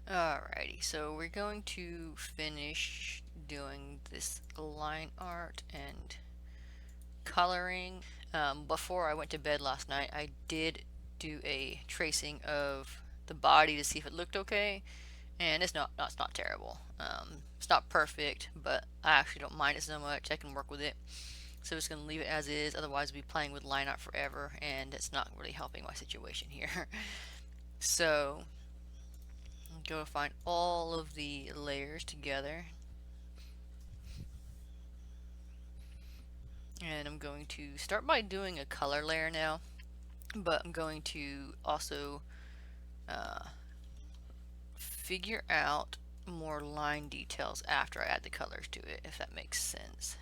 Alrighty, so we're going to finish doing this line art and coloring. Before I went to bed last night, I did do a tracing of the body to see if it looked okay, and it's not terrible. It's not perfect, but I actually don't mind it so much. I can work with it. So I'm just gonna leave it as is. Otherwise, I'll be playing with line art forever, and it's not really helping my situation here. So go find all of the layers together, and I'm going to start by doing a color layer now, but I'm going to also figure out more line details after I add the colors to it, if that makes sense.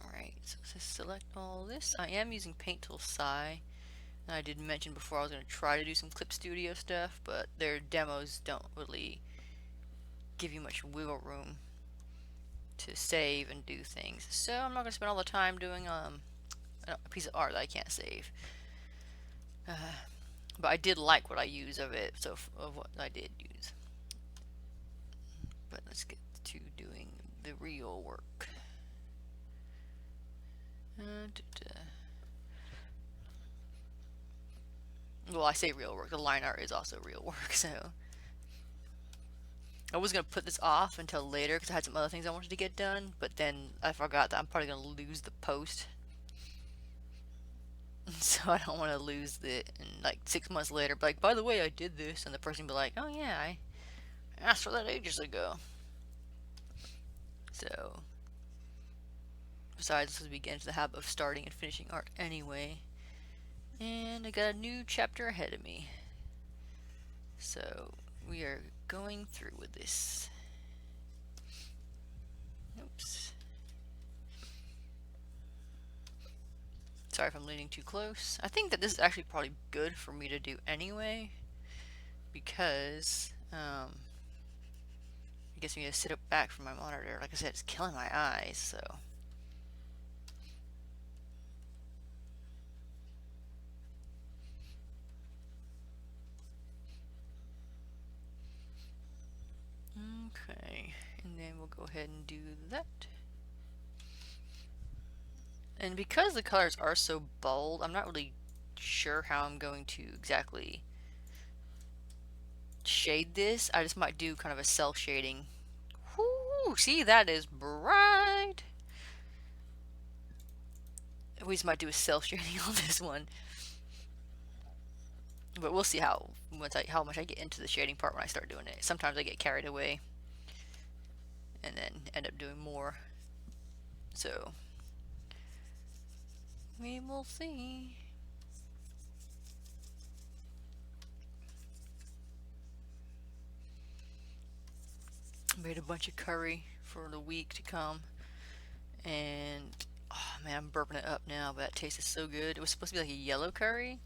Alright, so let's select all this. I am using Paint Tool Psi. I did mention before I was going to try to do some Clip Studio stuff, but their demos don't really give you much wiggle room to save and do things. So I'm not going to spend all the time doing a piece of art that I can't save. But I did like what I use of it, so of what I did use. But let's get to doing the real work. Well, I say real work. The line art is also real work, so I was gonna put this off until later because I had some other things I wanted to get done, but then I forgot that I'm probably gonna lose the post, so I don't want to lose it. And like 6 months later, be like, by the way, I did this, and the person be like, oh yeah, I asked for that ages ago. So, besides, this is begins the habit of starting and finishing art anyway, and I got a new chapter ahead of me. So we are going through with this. Oops. Sorry if I'm leaning too close. I think that this is actually probably good for me to do anyway, because it gets me to sit up back from my monitor. Like I said, it's killing my eyes, so. Okay, and then we'll go ahead and do that. And because the colors are so bold, I'm not really sure how I'm going to exactly shade this. I just might do kind of a self shading. Whoo, see, that is bright. We just might do a self shading on this one, but we'll see how much I get into the shading part when I start doing it. Sometimes I get carried away and then end up doing more. So we will see. Made a bunch of curry for the week to come, and oh man, I'm burping it up now, but that tasted so good. It was supposed to be like a yellow curry,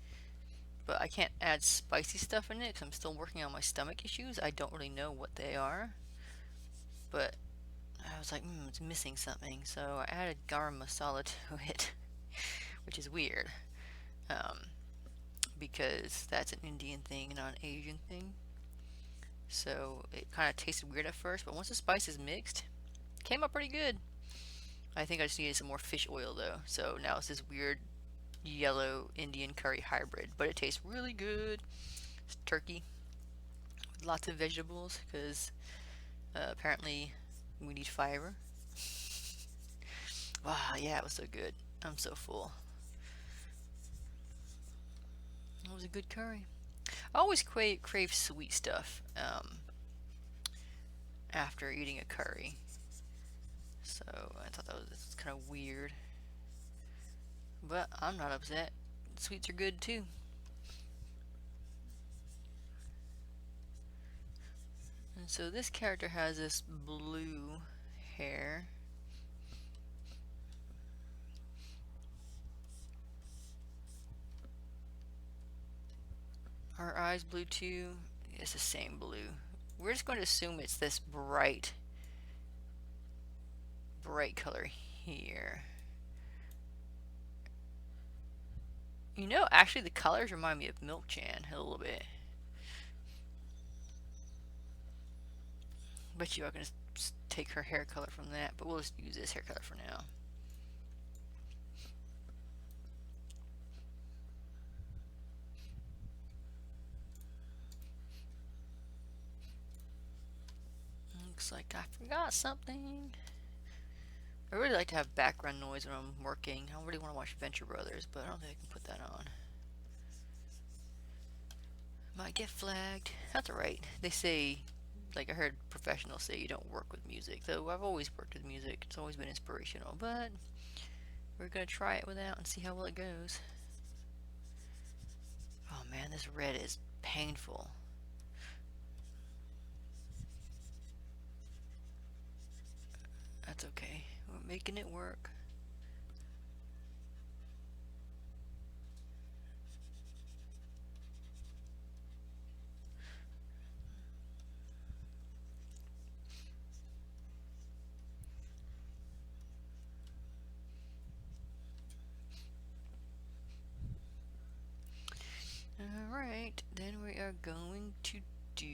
but I can't add spicy stuff in it because I'm still working on my stomach issues. I don't really know what they are, but I was like, it's missing something, so I added garam masala to it, which is weird, um, because that's an Indian thing, not an Asian thing. So it kind of tasted weird at first, but once the spices mixed, it came out pretty good. I think I just needed some more fish oil though, so now it's this weird yellow Indian curry hybrid, but it tastes really good. It's turkey with lots of vegetables because apparently we need fiber. Wow, yeah, it was so good. I'm so full. It was a good curry. I always crave sweet stuff after eating a curry, so I thought that was kind of weird. But I'm not upset. Sweets are good too. And so this character has this blue hair. Are eyes blue too? It's the same blue. We're just going to assume it's this bright color here. You know, actually, the colors remind me of Milk Chan a little bit. Bet you are gonna take her hair color from that, but we'll just use this hair color for now. Looks like I forgot something. I really like to have background noise when I'm working. I really want to watch Venture Brothers, but I don't think I can put that on. Might get flagged. That's alright. They say, like I heard professionals say, you don't work with music. Though I've always worked with music. It's always been inspirational, but we're gonna try it without and see how well it goes. Oh man, this red is painful. That's okay. We're making it work. Alright, then we are going to do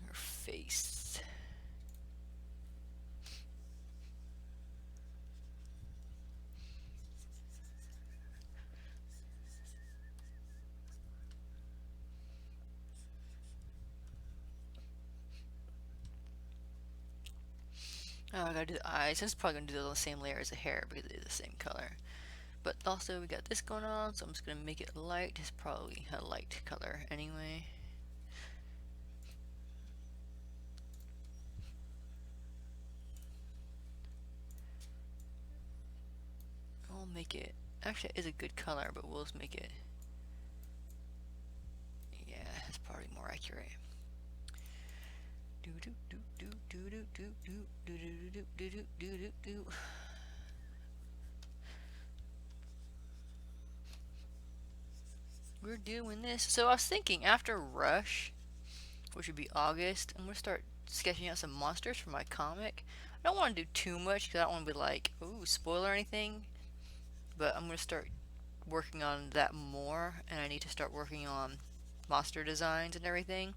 her face. Oh, I gotta do the eyes. It's probably gonna do the same layer as the hair because it is the same color. But also we got this going on, so I'm just gonna make it light. It's probably a light color anyway. I'll make it, actually it is a good color, but we'll just make it, yeah, it's probably more accurate. Do do do do do do do do do do do do do do do. We're doing this. So I was thinking after Rush, which would be August, I'm gonna start sketching out some monsters for my comic. I don't want to do too much because I don't want to be like, ooh, spoiler or anything. But I'm gonna start working on that more, and I need to start working on monster designs and everything.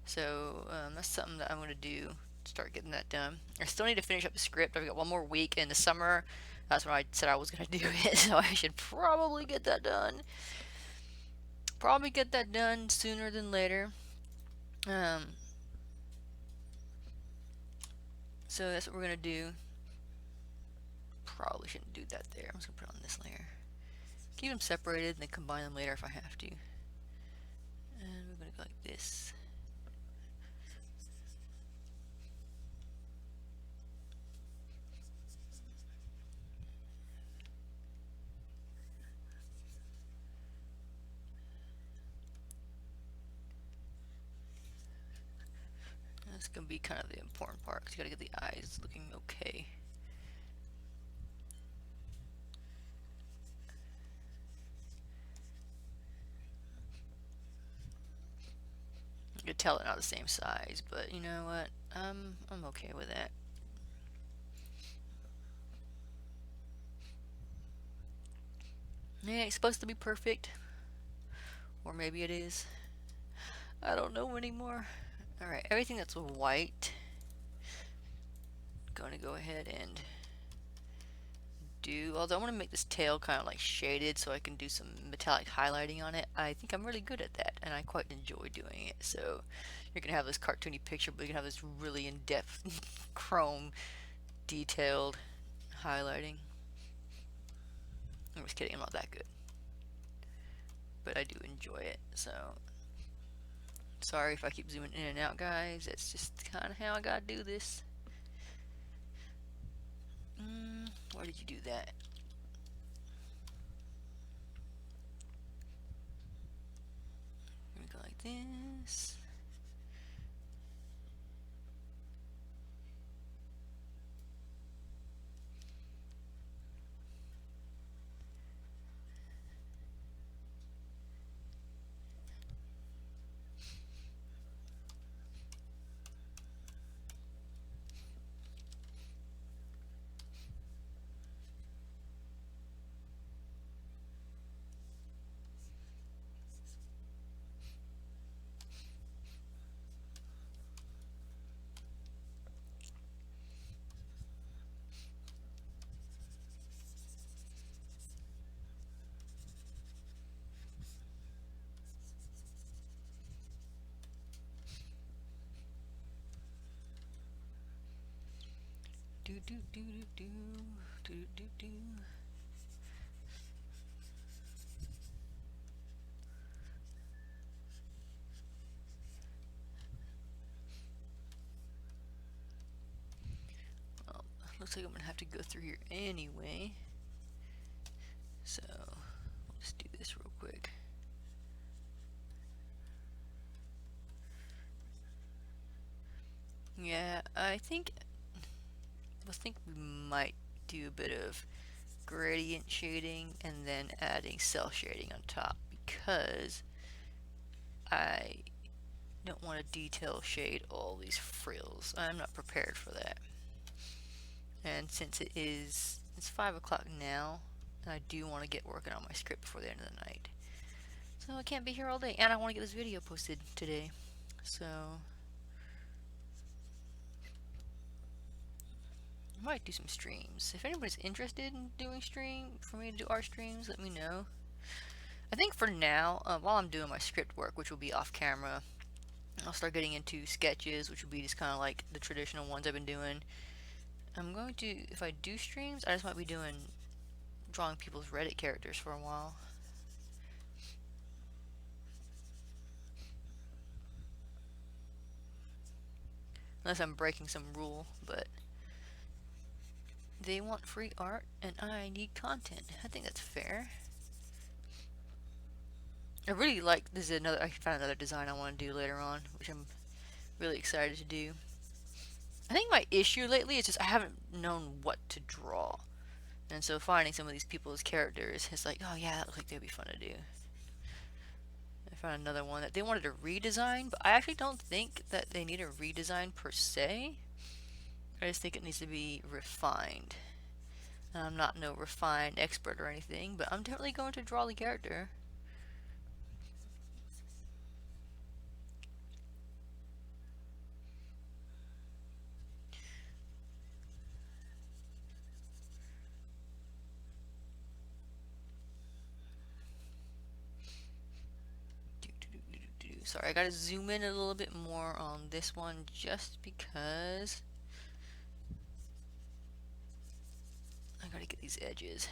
So that's something that I'm gonna do. Start getting that done. I still need to finish up the script. I've got one more week in the summer. That's when I said I was gonna do it, so I should probably get that done. Probably get that done sooner than later. Um, so that's what we're gonna do. Probably shouldn't do that there. I'm just gonna put it on this layer. Keep them separated and then combine them later if I have to. And we're gonna go like this. That's gonna be kind of the important part because you gotta get the eyes looking okay. You could tell they're not the same size, but you know what? I'm okay with that. Yeah, it's supposed to be perfect, or maybe it is. I don't know anymore. All right, everything that's white, gonna go ahead and do. Although I want to make this tail kind of like shaded so I can do some metallic highlighting on it. I think I'm really good at that, and I quite enjoy doing it. So you're gonna have this cartoony picture, but you're gonna have this really in-depth chrome detailed highlighting. I'm just kidding, I'm not that good, but I do enjoy it. So sorry if I keep zooming in and out, guys. That's just kind of how I gotta do this. Why did you do that? Let me go like this. Well, looks like I'm gonna have to go through here anyway. So let's do this real quick. Yeah, I think we might do a bit of gradient shading and then adding cell shading on top, because I don't want to detail shade all these frills. I'm not prepared for that. And since it's 5 o'clock now, and I do want to get working on my script before the end of the night. So I can't be here all day, and I want to get this video posted today. So I might do some streams. If anybody's interested in doing for me to do art streams, let me know. I think for now, while I'm doing my script work, which will be off camera, I'll start getting into sketches, which will be just kind of like the traditional ones I've been doing. I'm going to, if I do streams, I just might be drawing people's Reddit characters for a while. Unless I'm breaking some rule, but they want free art and I need content. I think that's fair. I really like, this is another, I found another design I want to do later on, which I'm really excited to do. I think my issue lately is just I haven't known what to draw. And so finding some of these people as characters, it's like, oh yeah, that looks like they'd be fun to do. I found another one that they wanted to redesign, but I actually don't think that they need a redesign per se. I just think it needs to be refined. And I'm not no refined expert or anything, but I'm definitely going to draw the character. Sorry, I gotta zoom in a little bit more on this one just because I gotta get these edges.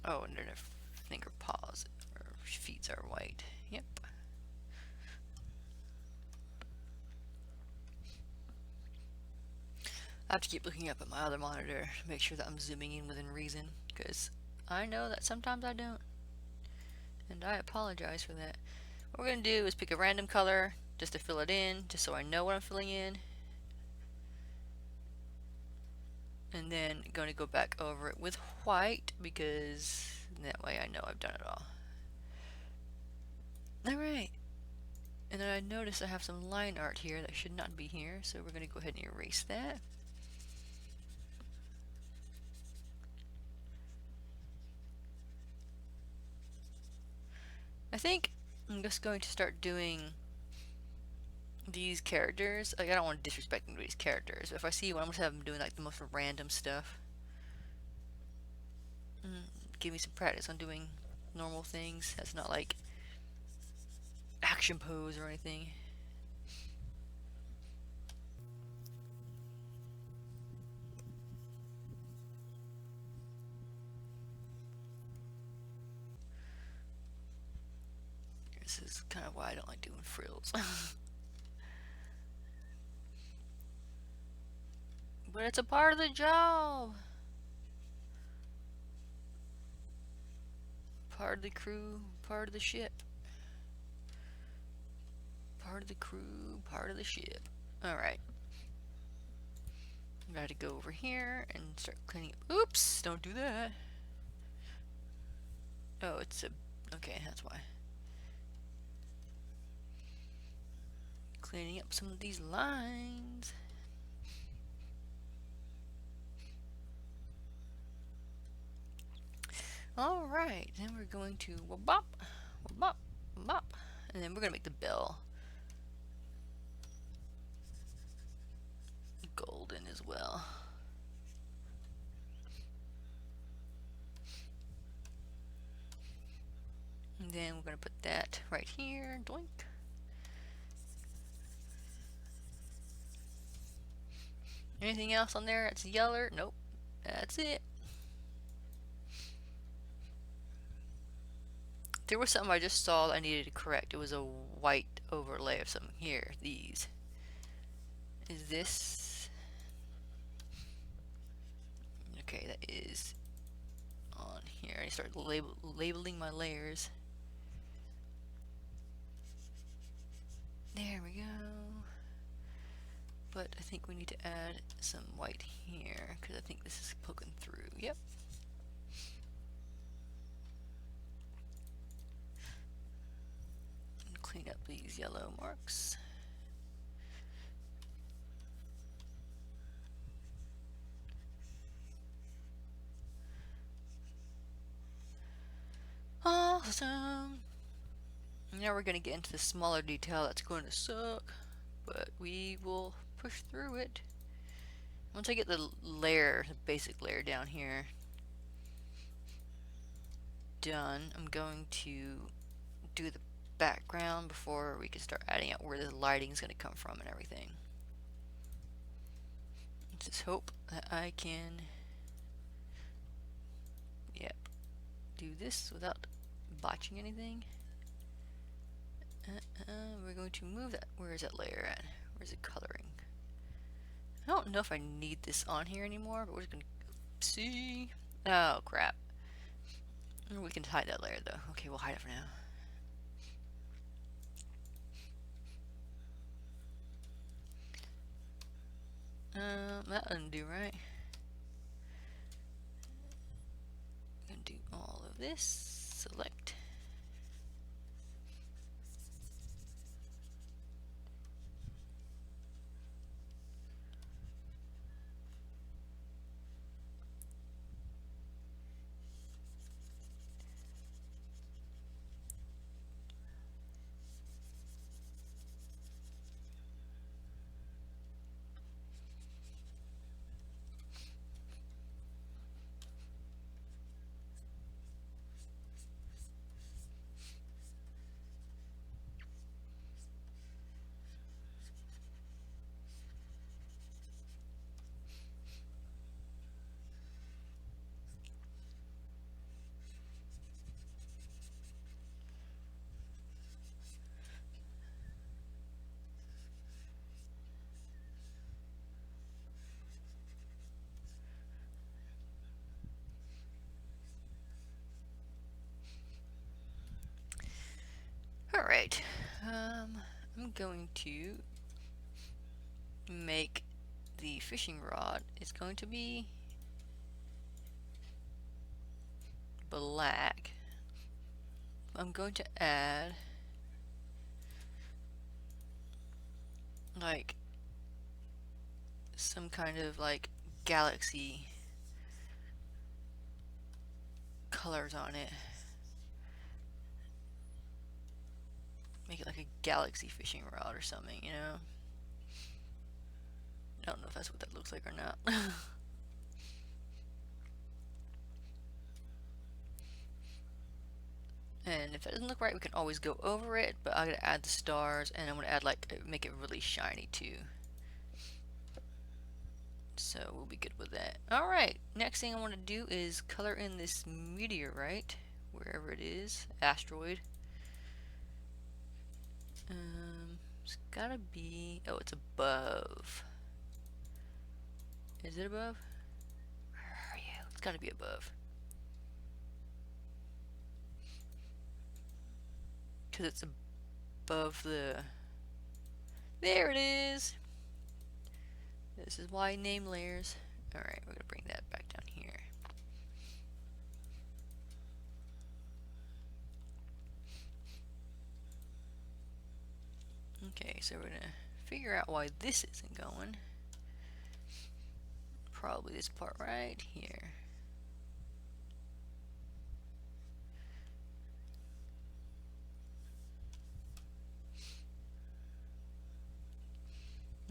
Oh, and their finger paws or feet are white. Yep. I have to keep looking up at my other monitor to make sure that I'm zooming in within reason, because I know that sometimes I don't. And I apologize for that. What we're going to do is pick a random color just to fill it in, just so I know what I'm filling in. And then going to go back over it with white, because that way I know I've done it all. Alright. And then I notice I have some line art here that should not be here, so we're going to go ahead and erase that. I think I'm just going to start doing these characters. Like, I don't want to disrespect anybody's characters, but if I see one, I'm going to have them doing like the most random stuff. Give me some practice on doing normal things. That's not like action pose or anything. This is kind of why I don't like doing frills. But it's a part of the job. Part of the crew, part of the ship. Part of the crew, part of the ship. Alright. I gotta go over here and start cleaning up. Oops! Don't do that. Oh, it's a... Okay, that's why. Cleaning up some of these lines. Alright, then we're going to wabop, wabop, wabop, and then we're going to make the bell golden as well. And then we're going to put that right here, doink. Anything else on there that's yellow? Nope, that's it. There was something I just saw that I needed to correct. It was a white overlay of something here. These. Is this? Okay, that is on here. I start labeling my layers. There we go. But I think we need to add some white here because I think this is poking through. Yep. And clean up these yellow marks. Awesome. Now we're going to get into the smaller detail that's going to suck, but we will push through it. Once I get the layer, the basic layer down here done, I'm going to do the background before we can start adding out where the lighting is going to come from and everything. Just hope that I can, yep, do this without botching anything. We're going to move that. Where is that layer at? Where's it coloring? I don't know if I need this on here anymore, but we're just going to see. Oh, crap. We can hide that layer, though. Okay, we'll hide it for now. That doesn't do right. I'm going to do all of this. Select. Alright, I'm going to make the fishing rod. It's going to be black. I'm going to add like some kind of like galaxy colors on it. Make it like a galaxy fishing rod or something, you know? I don't know if that's what that looks like or not. And if it doesn't look right, we can always go over it, but I'm going to add the stars, and I'm going to add like, make it really shiny too. So we'll be good with that. Alright, next thing I want to do is color in this meteorite, wherever it is, asteroid. It's gotta be, oh, it's above. Is it above? Where are you? It's gotta be above. Because it's above the, there it is. This is why I name layers. Alright, we're gonna bring that back down here. Okay, so we're gonna figure out why this isn't going. Probably this part right here.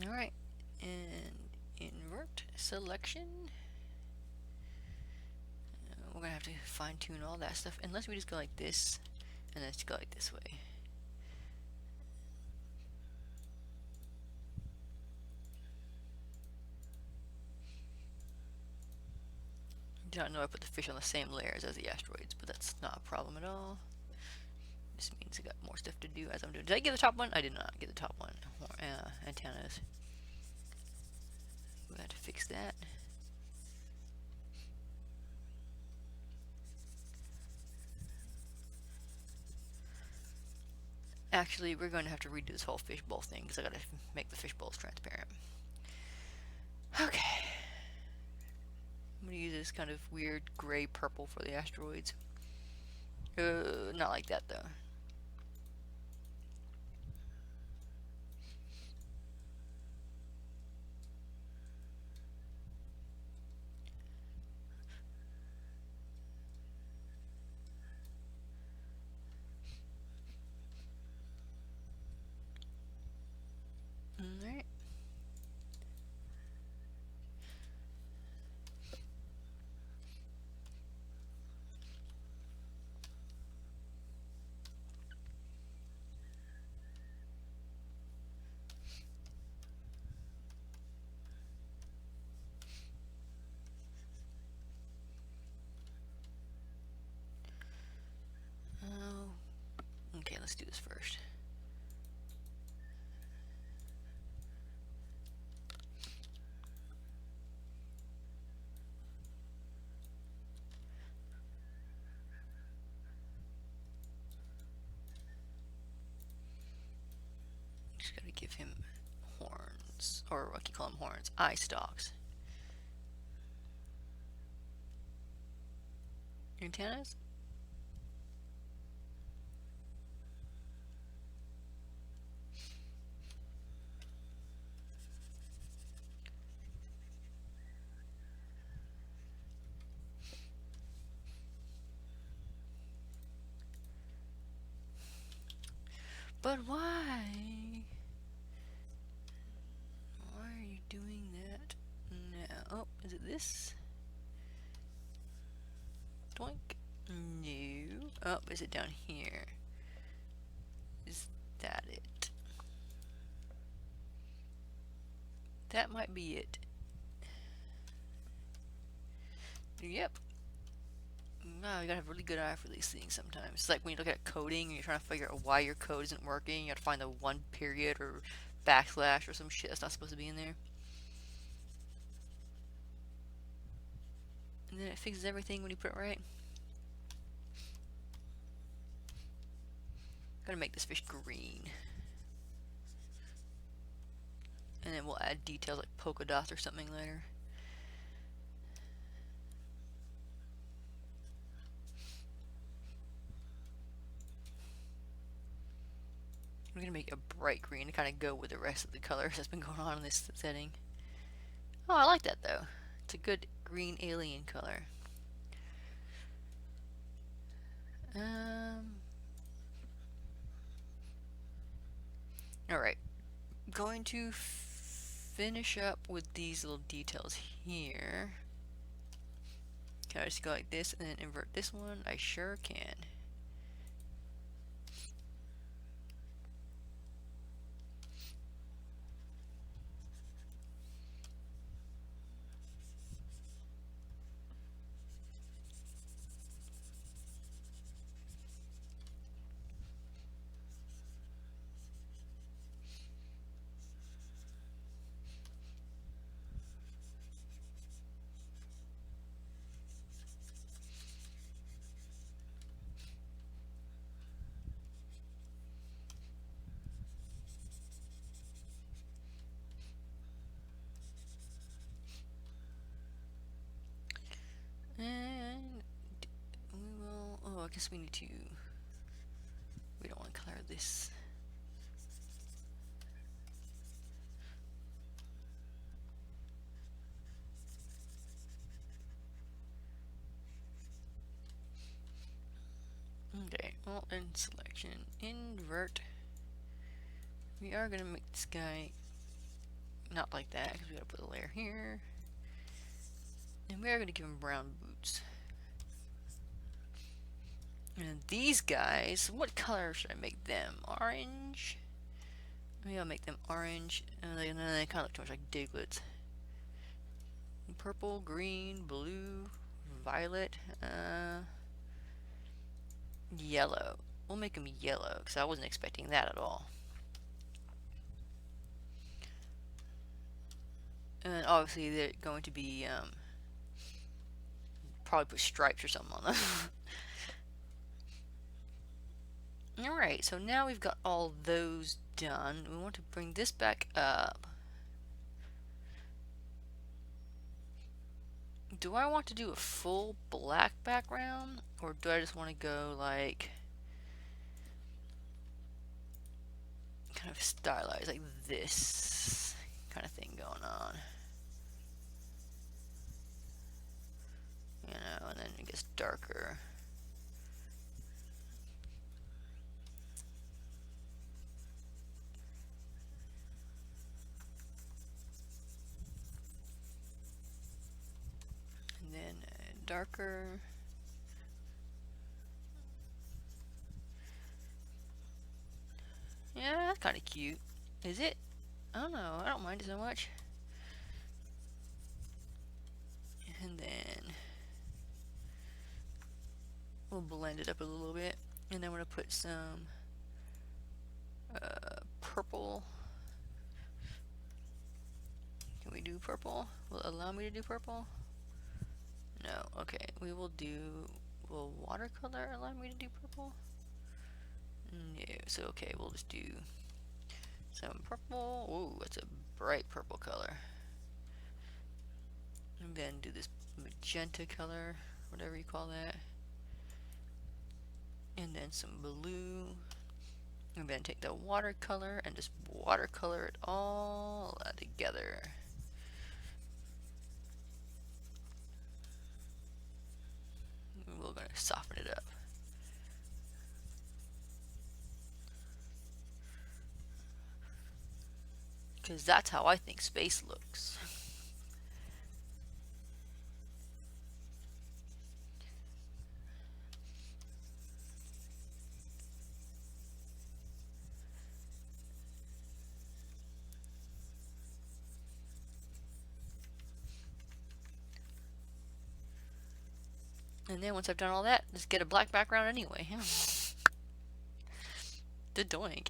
Alright, and invert selection. We're gonna have to fine tune all that stuff, unless we just go like this, and then just go like this way. Do not know I put the fish on the same layers as the asteroids, but that's not a problem at all. This means I got more stuff to do as I'm doing. Did I get the top one? I did not get the top one. Antennas. We had to fix that. Actually, we're going to have to redo this whole fishbowl thing because I gotta make the fishbowls transparent. Okay. I'm gonna use this kind of weird gray purple for the asteroids. Not like that though. Alright. Okay, let's do this first. Just gotta give him horns, or what you call them, horns, eye stalks. Antennas? But why? Why are you doing that now? Oh, is it this? Doink. No. Oh, is it down here? Is that it? That might be it. Yep. Wow, you gotta have a really good eye for these things sometimes. It's like when you look at coding and you're trying to figure out why your code isn't working, you have to find the one period or backslash or some shit that's not supposed to be in there. And then it fixes everything when you put it right. Gotta make this fish green. And then we'll add details like polka dots or something later. We're gonna make a bright green to kind of go with the rest of the colors that's been going on in this setting. Oh, I like that though. It's a good green alien color. Alright. Going to finish up with these little details here. Can I just go like this and then invert this one? I sure can. And we will, oh, I guess we need to, we don't want to color this. Okay, well, in selection, invert. We are going to make this guy not like that, because we gotta put a layer here. And we are gonna give him brown boots. And these guys, what color should I make them? Orange? Maybe I'll make them orange. And then they kind of look too much like Diglets. Purple, green, blue, violet, yellow. We'll make them yellow, because I wasn't expecting that at all. And obviously they're going to be, probably put stripes or something on them. Alright, so now we've got all those done. We want to bring this back up. Do I want to do a full black background, or do I just want to go like kind of stylized, like this kind of thing going on? You know, and then it gets darker. And then darker. Yeah, that's kind of cute. Is it? I don't know. I don't mind it so much. And then we'll blend it up a little bit. And then we're going to put some purple. Can we do purple? Will it allow me to do purple? No. Okay. We will do... Will watercolor allow me to do purple? No. So, okay. We'll just do some purple. Ooh, that's a bright purple color. And then do this magenta color, whatever you call that. And then some blue. And then take the watercolor and just watercolor it all together. We're going to soften it up. Because that's how I think space looks. And then once I've done all that, just get a black background anyway. The doink.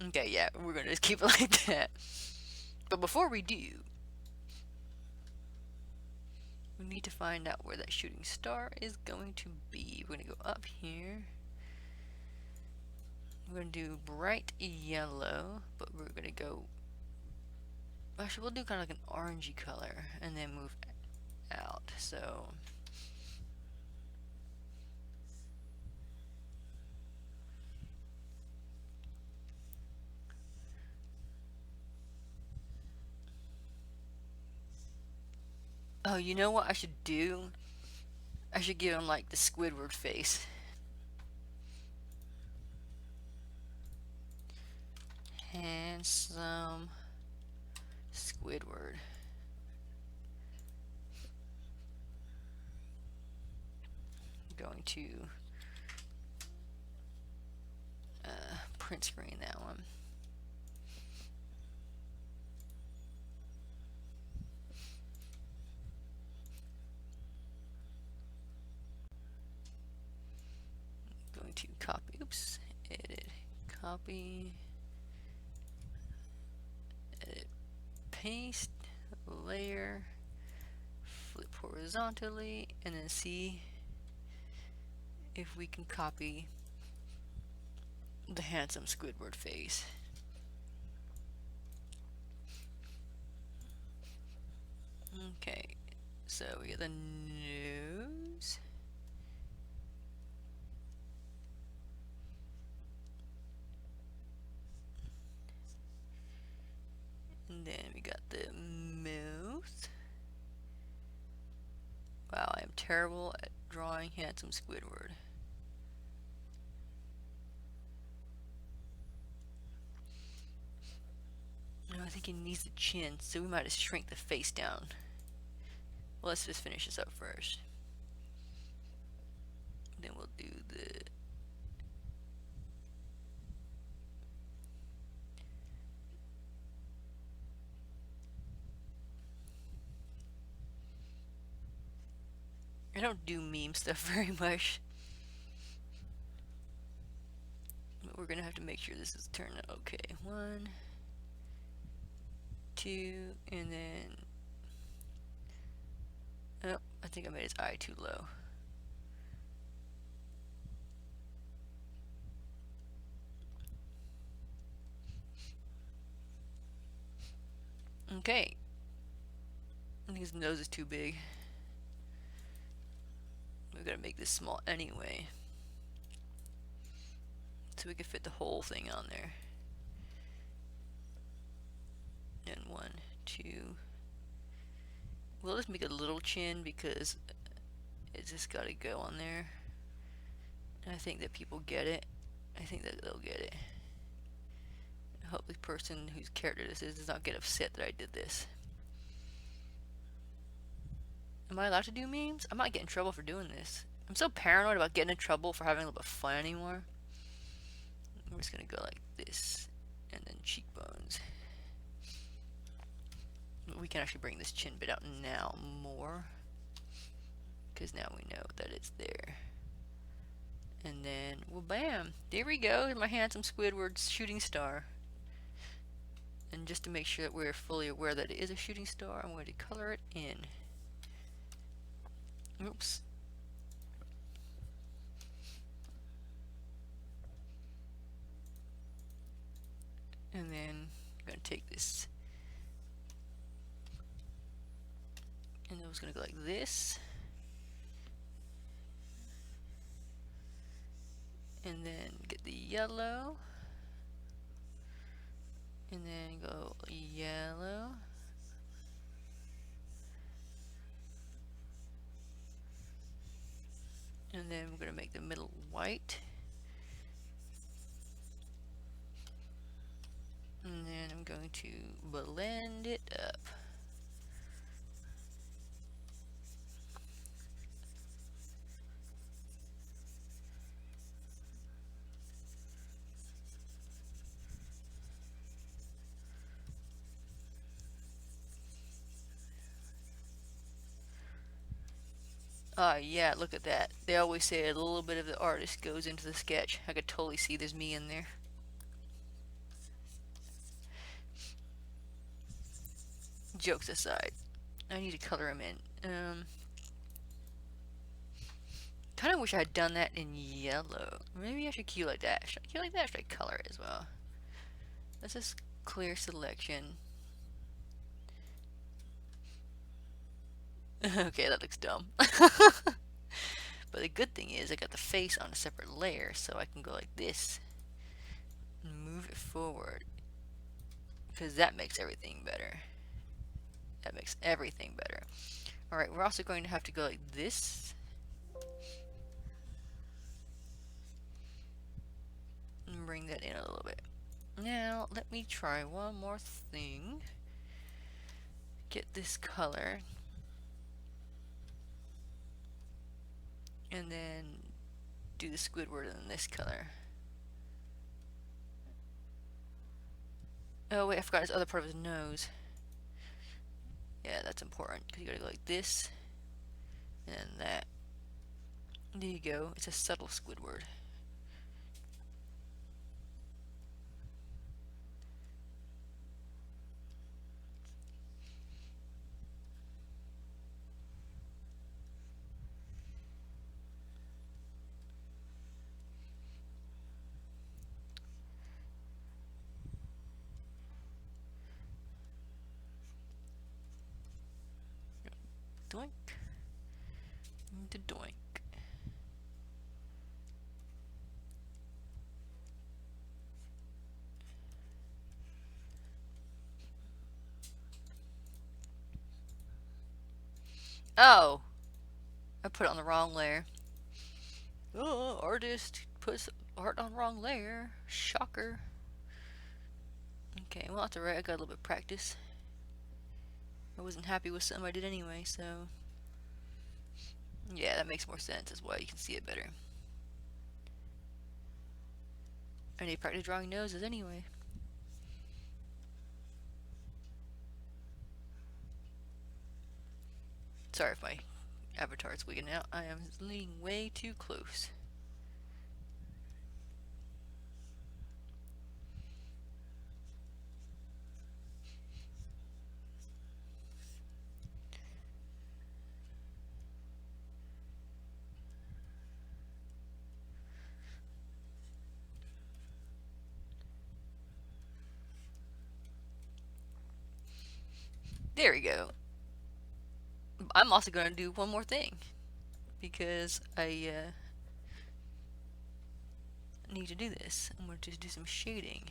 Okay, yeah, we're gonna just keep it like that. But before we do, we need to find out where that shooting star is going to be. We're gonna go up here. We're gonna do bright yellow, but we're gonna go... Actually, we'll do kind of like an orangey color, and then move out. So... Oh, you know what I should do? I should give him like the Squidward face. Handsome Squidward. I'm going to print screen that one. Going to copy, oops, edit, copy, edit, paste, layer, flip horizontally, and then see if we can copy the handsome Squidward face. Okay, so we get the nose. And then we got the mouth. Wow, I am terrible at drawing handsome Squidward. I think he needs the chin, so we might just shrink the face down. Well, let's just finish this up first. Then we'll do the... I don't do meme stuff very much. But we're gonna have to make sure this is turned out okay. 1, 2, and then... Oh, I think I made his eye too low. Okay. I think his nose is too big. We're gonna make this small anyway, so we can fit the whole thing on there. And 1, 2. We'll just make a little chin because it's just gotta go on there. And I think that people get it. I think that they'll get it. I hope the person whose character this is does not get upset that I did this. Am I allowed to do memes? I might get in trouble for doing this. I'm so paranoid about getting in trouble for having a little bit of fun anymore. I'm just gonna go like this, and then cheekbones. We can actually bring this chin bit out now more, because now we know that it's there. And then, well, bam! There we go, my handsome Squidward's shooting star. And just to make sure that we're fully aware that it is a shooting star, I'm going to color it in. Oops. And then I'm going to take this, and it was going to go like this. And then get the yellow. And then go yellow. And then we're going to make the middle white. And then I'm going to blend it up. Yeah, look at that. They always say a little bit of the artist goes into the sketch. I could totally see there's me in there. Jokes aside, I need to color him in. Kind of wish I had done that in yellow. Maybe I should cue like that. Should I cue like that? Or should I color it as well? Let's just clear selection. Okay, that looks dumb. But the good thing is I got the face on a separate layer, so I can go like this and move it forward, because that makes everything better. That makes everything better. Alright, we're also going to have to go like this. And bring that in a little bit. Now, let me try one more thing. Get this color. And then do the Squidward in this color. Oh wait, I forgot his other part of his nose. Yeah, that's important, because you gotta go like this, and then that. There you go, it's a subtle Squidward. Doink. Doink. Oh! I put it on the wrong layer. Oh, artist puts art on wrong layer. Shocker. Okay, well that's alright, I got a little bit of practice. I wasn't happy with something I did anyway, so yeah, that makes more sense. That's why you can see it better. I need to practice drawing noses anyway. Sorry if my avatar is wigging out. I am leaning way too close. There we go. I'm also going to do one more thing because I need to do this. I'm going to do some shading.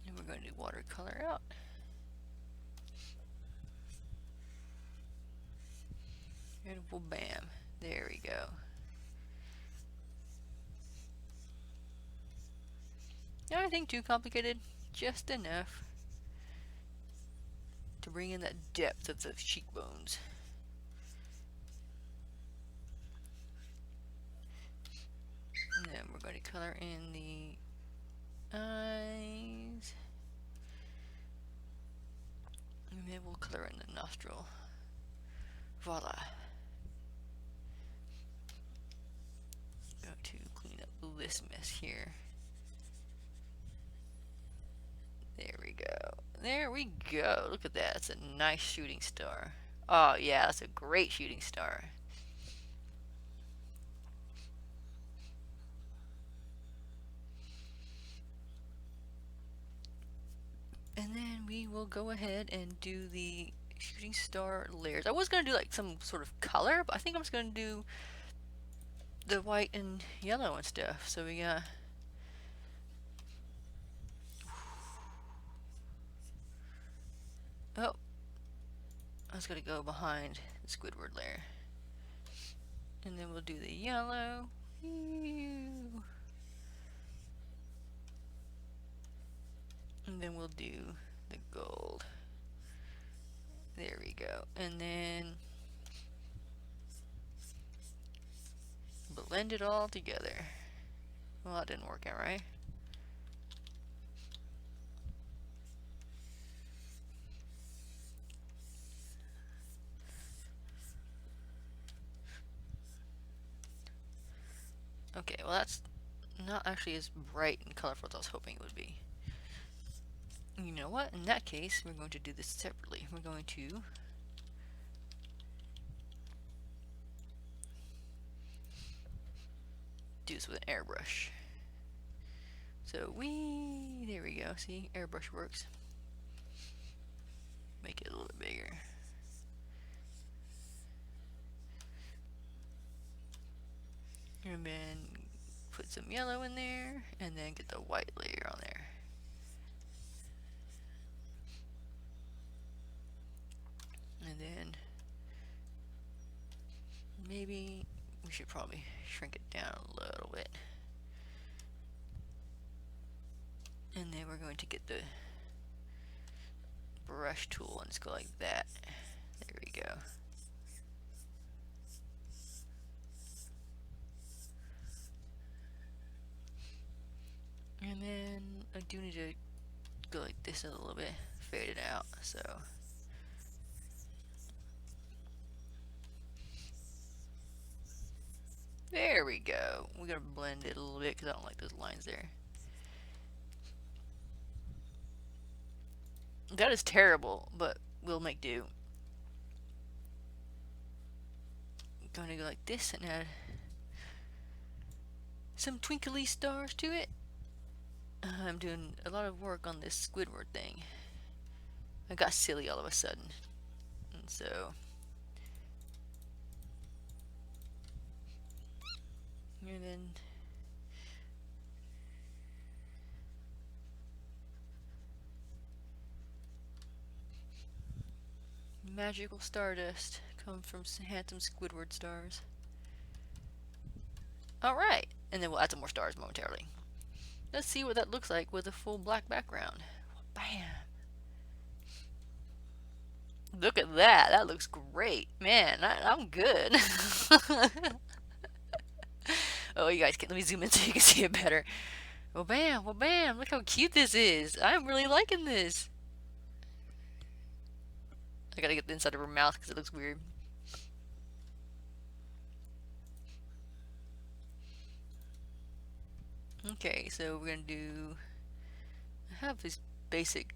And we're going to do watercolor out. And well, bam. There we go. Not anything too complicated, just enough to bring in that depth of the cheekbones. And then we're going to color in the eyes. And then we'll color in the nostril. Voila. Going to clean up this mess here. There we go. There we go. Look at that. That's a nice shooting star. Oh yeah, that's a great shooting star. And then we will go ahead and do the shooting star layers. I was going to do like some sort of color, but I think I'm just going to do the white and yellow and stuff. So we got... Oh, I was going to go behind the Squidward layer. And then we'll do the yellow. And then we'll do the gold. There we go. And then blend it all together. Well, that didn't work out right. Okay, well that's not actually as bright and colorful as I was hoping it would be. You know what? In that case, we're going to do this separately. We're going to do this with an airbrush. So there we go. See, airbrush works. Make it a little bit bigger. And then put some yellow in there, and then get the white layer on there. And then maybe we should probably shrink it down a little bit. And then we're going to get the brush tool and just go like that. There we go. And then I do need to go like this a little bit, fade it out, so. There we go. We're gonna blend it a little bit because I don't like those lines there. That is terrible, but we'll make do. I'm gonna go like this and add some twinkly stars to it. I'm doing a lot of work on this Squidward thing. I got silly all of a sudden. And so... And then... Magical stardust comes from handsome Squidward stars. Alright, and then we'll add some more stars momentarily. Let's see what that looks like with a full black background. Bam! Look at that. That looks great. Man, I'm good. Oh, you guys can let me zoom in so you can see it better. Well, bam, well, bam. Look how cute this is. I'm really liking this. I gotta get the inside of her mouth because it looks weird. Okay, so we're gonna do. I have these basic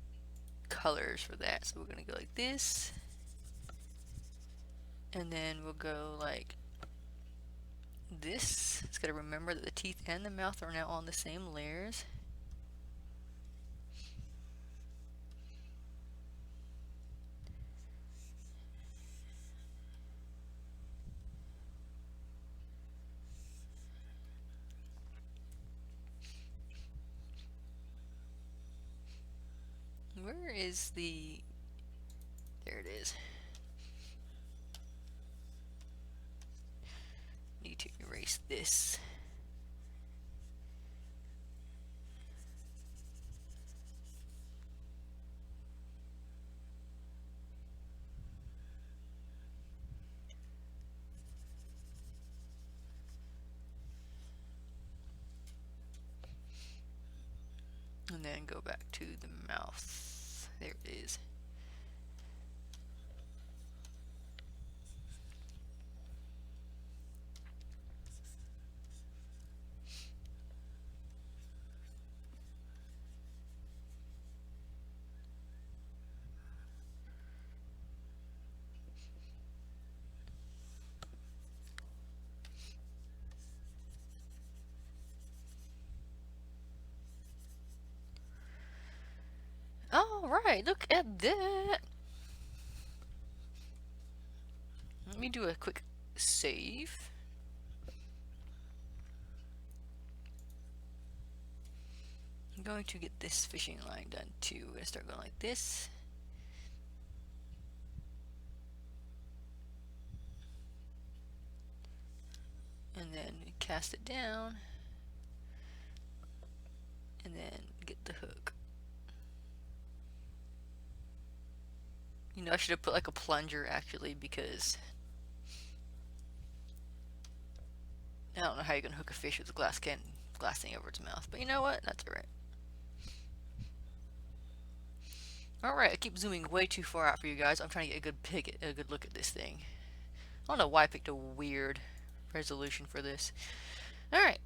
colors for that, so we're gonna go like this, and then we'll go like this. It's gotta remember that the teeth and the mouth are now on the same layers. Where is the... There it is. Need to erase this. And then go back to the mouth. There it is. Alright, look at that. Let me do a quick save. I'm going to get this fishing line done too. We're going to start going like this. And then cast it down. And then get the hook. You know, I should have put like a plunger actually, because I don't know how you're gonna hook a fish with a glass thing over its mouth. But you know what? That's alright. Alright, I keep zooming way too far out for you guys. I'm trying to get a good look at this thing. I don't know why I picked a weird resolution for this. Alright.